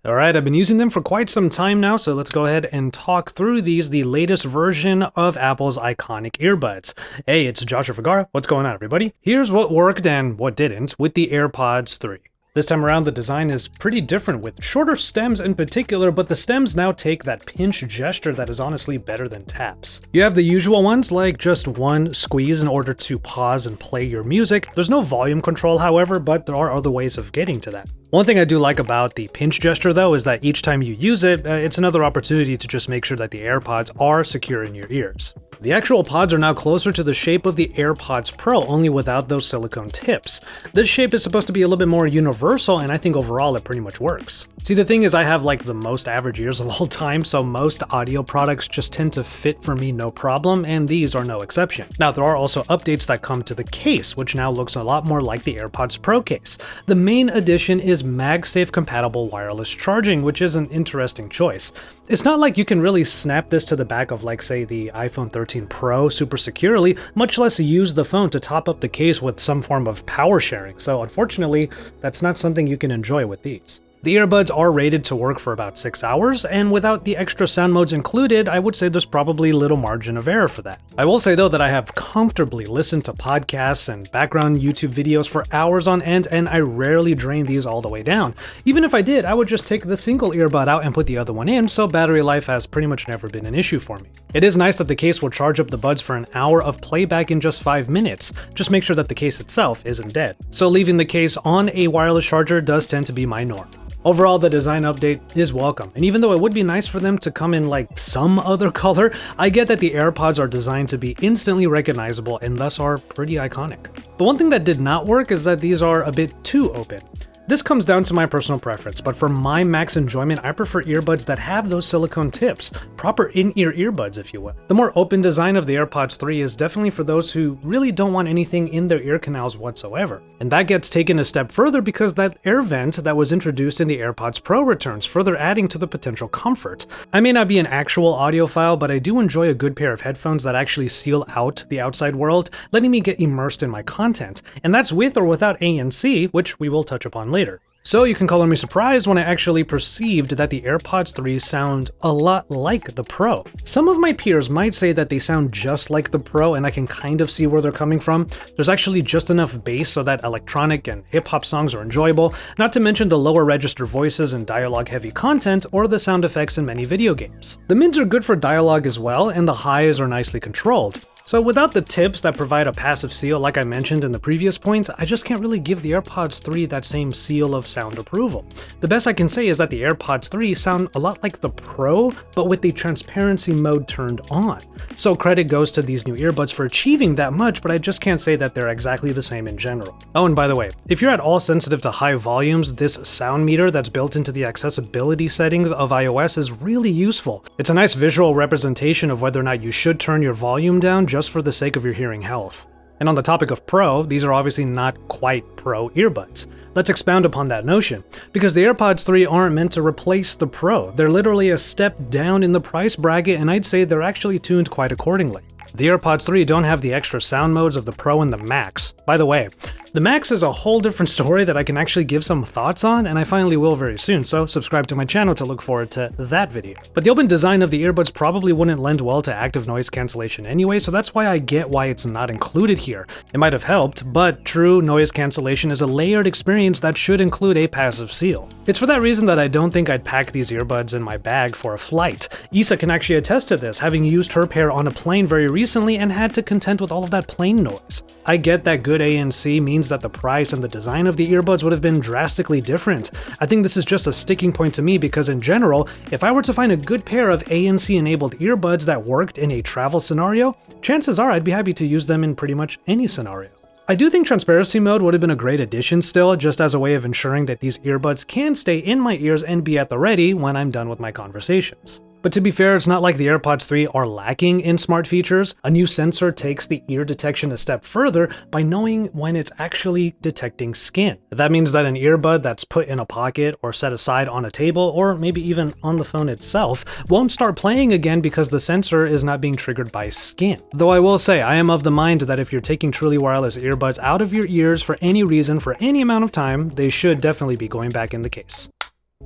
Alright, I've been using them for quite some time now, so let's go ahead and talk through these, the latest version of Apple's iconic earbuds. Hey, it's Joshua Vergara. What's going on, everybody? Here's what worked and what didn't with the AirPods 3. This time around, the design is pretty different with shorter stems in particular, but the stems now take that pinch gesture that is honestly better than taps. You have the usual ones, like just one squeeze in order to pause and play your music. There's no volume control, however, but there are other ways of getting to that. One thing I do like about the pinch gesture, though, is that each time you use it, it's another opportunity to just make sure that the AirPods are secure in your ears. The actual pods are now closer to the shape of the AirPods Pro, only without those silicone tips. This shape is supposed to be a little bit more universal, and I think overall it pretty much works. See, the thing is, I have like the most average ears of all time, so most audio products just tend to fit for me no problem, and these are no exception. Now, there are also updates that come to the case, which now looks a lot more like the AirPods Pro case. The main addition is MagSafe compatible wireless charging, which is an interesting choice. It's not like you can really snap this to the back of, like, say, the iPhone 13 Pro super securely, much less use the phone to top up the case with some form of power sharing, so unfortunately, that's not something you can enjoy with these. The earbuds are rated to work for about 6 hours, and without the extra sound modes included, I would say there's probably little margin of error for that. I will say though that I have comfortably listened to podcasts and background YouTube videos for hours on end, and I rarely drain these all the way down. Even if I did, I would just take the single earbud out and put the other one in, so battery life has pretty much never been an issue for me. It is nice that the case will charge up the buds for an hour of playback in just 5 minutes. Just make sure that the case itself isn't dead. So leaving the case on a wireless charger does tend to be my norm. Overall, the design update is welcome, and even though it would be nice for them to come in like some other color, I get that the AirPods are designed to be instantly recognizable and thus are pretty iconic. But one thing that did not work is that these are a bit too open. This comes down to my personal preference, but for my max enjoyment, I prefer earbuds that have those silicone tips, proper in-ear earbuds if you will. The more open design of the AirPods 3 is definitely for those who really don't want anything in their ear canals whatsoever. And that gets taken a step further because that air vent that was introduced in the AirPods Pro returns, further adding to the potential comfort. I may not be an actual audiophile, but I do enjoy a good pair of headphones that actually seal out the outside world, letting me get immersed in my content. And that's with or without ANC, which we will touch upon later. So you can color me surprised when I actually perceived that the AirPods 3 sound a lot like the Pro. Some of my peers might say that they sound just like the Pro, and I can kind of see where they're coming from. There's actually just enough bass so that electronic and hip-hop songs are enjoyable, not to mention the lower register voices and dialogue-heavy content, or the sound effects in many video games. The mids are good for dialogue as well, and the highs are nicely controlled. So without the tips that provide a passive seal like I mentioned in the previous point, I just can't really give the AirPods 3 that same seal of sound approval. The best I can say is that the AirPods 3 sound a lot like the Pro, but with the transparency mode turned on. So credit goes to these new earbuds for achieving that much, but I just can't say that they're exactly the same in general. Oh, and by the way, if you're at all sensitive to high volumes, this sound meter that's built into the accessibility settings of iOS is really useful. It's a nice visual representation of whether or not you should turn your volume down just for the sake of your hearing health. And on the topic of Pro, these are obviously not quite Pro earbuds. Let's expound upon that notion, because the AirPods 3 aren't meant to replace the Pro. They're literally a step down in the price bracket, and I'd say they're actually tuned quite accordingly. The AirPods 3 don't have the extra sound modes of the Pro and the Max. By the way, the Max is a whole different story that I can actually give some thoughts on, and I finally will very soon, so subscribe to my channel to look forward to that video. But the open design of the earbuds probably wouldn't lend well to active noise cancellation anyway, so that's why I get why it's not included here. It might have helped, but true noise cancellation is a layered experience that should include a passive seal. It's for that reason that I don't think I'd pack these earbuds in my bag for a flight. Isa can actually attest to this, having used her pair on a plane very recently and had to contend with all of that plane noise. I get that good ANC means that the price and the design of the earbuds would have been drastically different. I think this is just a sticking point to me because in general, if I were to find a good pair of ANC-enabled earbuds that worked in a travel scenario, chances are I'd be happy to use them in pretty much any scenario. I do think transparency mode would have been a great addition still, just as a way of ensuring that these earbuds can stay in my ears and be at the ready when I'm done with my conversations. But to be fair, it's not like the AirPods 3 are lacking in smart features. A new sensor takes the ear detection a step further by knowing when it's actually detecting skin. That means that an earbud that's put in a pocket or set aside on a table, or maybe even on the phone itself, won't start playing again because the sensor is not being triggered by skin. Though I will say, I am of the mind that if you're taking truly wireless earbuds out of your ears for any reason for any amount of time, they should definitely be going back in the case.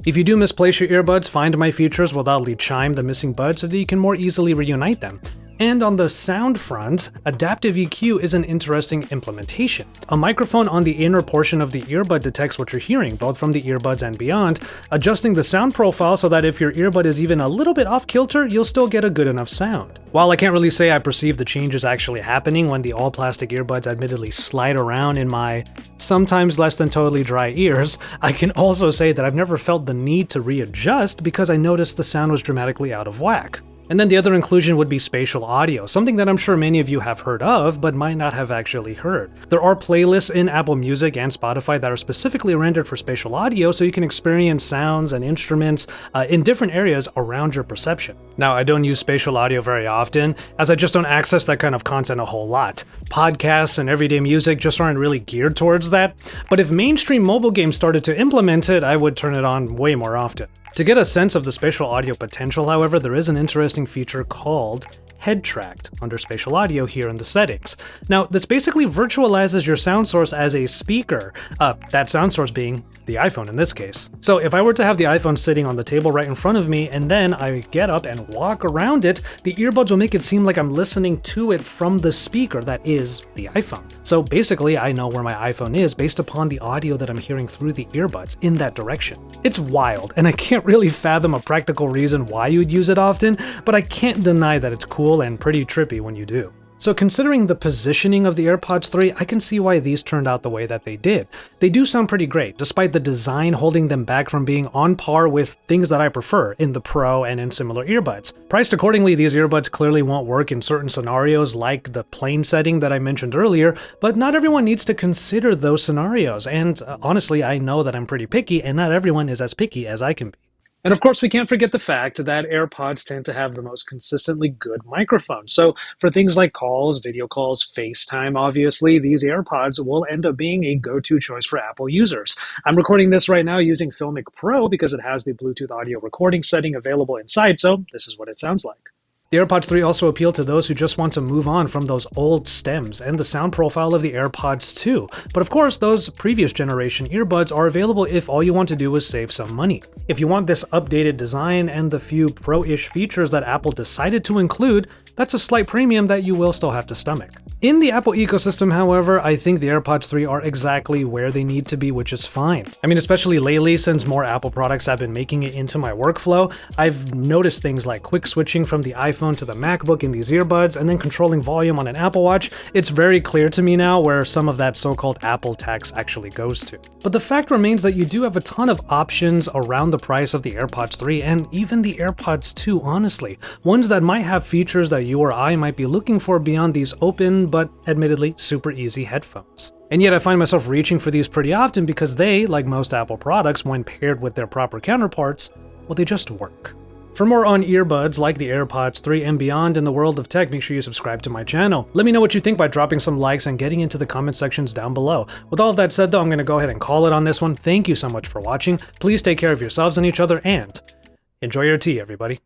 If you do misplace your earbuds, Find My features will loudly chime the missing buds so that you can more easily reunite them. And on the sound front, adaptive EQ is an interesting implementation. A microphone on the inner portion of the earbud detects what you're hearing, both from the earbuds and beyond, adjusting the sound profile so that if your earbud is even a little bit off kilter, you'll still get a good enough sound. While I can't really say I perceive the changes actually happening when the all-plastic earbuds admittedly slide around in my sometimes less than totally dry ears, I can also say that I've never felt the need to readjust because I noticed the sound was dramatically out of whack. And then the other inclusion would be spatial audio, something that I'm sure many of you have heard of, but might not have actually heard. There are playlists in Apple Music and Spotify that are specifically rendered for spatial audio, so you can experience sounds and instruments in different areas around your perception. Now, I don't use spatial audio very often, as I just don't access that kind of content a whole lot. Podcasts and everyday music just aren't really geared towards that, but if mainstream mobile games started to implement it, I would turn it on way more often. To get a sense of the spatial audio potential, however, there is an interesting feature called Head Tracked under spatial audio here in the settings. Now, this basically virtualizes your sound source as a speaker, that sound source being the iPhone in this case. So if I were to have the iPhone sitting on the table right in front of me and then I get up and walk around it, the earbuds will make it seem like I'm listening to it from the speaker that is the iPhone. So basically, I know where my iPhone is based upon the audio that I'm hearing through the earbuds in that direction. It's wild, and I can't really fathom a practical reason why you'd use it often, but I can't deny that it's cool and pretty trippy when you do. So considering the positioning of the AirPods 3, I can see why these turned out the way that they did. They do sound pretty great, despite the design holding them back from being on par with things that I prefer in the Pro and in similar earbuds. Priced accordingly, these earbuds clearly won't work in certain scenarios like the plane setting that I mentioned earlier, but not everyone needs to consider those scenarios, and honestly, I know that I'm pretty picky, and not everyone is as picky as I can be. And of course, we can't forget the fact that AirPods tend to have the most consistently good microphone. So for things like calls, video calls, FaceTime, obviously, these AirPods will end up being a go-to choice for Apple users. I'm recording this right now using Filmic Pro because it has the Bluetooth audio recording setting available inside, so this is what it sounds like. The AirPods 3 also appeal to those who just want to move on from those old stems and the sound profile of the AirPods 2. But of course, those previous generation earbuds are available if all you want to do is save some money. If you want this updated design and the few pro-ish features that Apple decided to include, that's a slight premium that you will still have to stomach. In the Apple ecosystem, however, I think the AirPods 3 are exactly where they need to be, which is fine. I mean, especially lately, since more Apple products have been making it into my workflow, I've noticed things like quick switching from the iPhone to the MacBook in these earbuds, and then controlling volume on an Apple Watch. It's very clear to me now where some of that so-called Apple tax actually goes to. But the fact remains that you do have a ton of options around the price of the AirPods 3 and even the AirPods 2, honestly. Ones that might have features that you or I might be looking for beyond these open, but admittedly super easy headphones. And yet I find myself reaching for these pretty often because they, like most Apple products, when paired with their proper counterparts, well, they just work. For more on earbuds like the AirPods 3 and beyond in the world of tech, make sure you subscribe to my channel. Let me know what you think by dropping some likes and getting into the comment sections down below. With all of that said though, I'm going to go ahead and call it on this one. Thank you so much for watching. Please take care of yourselves and each other, and enjoy your tea, everybody.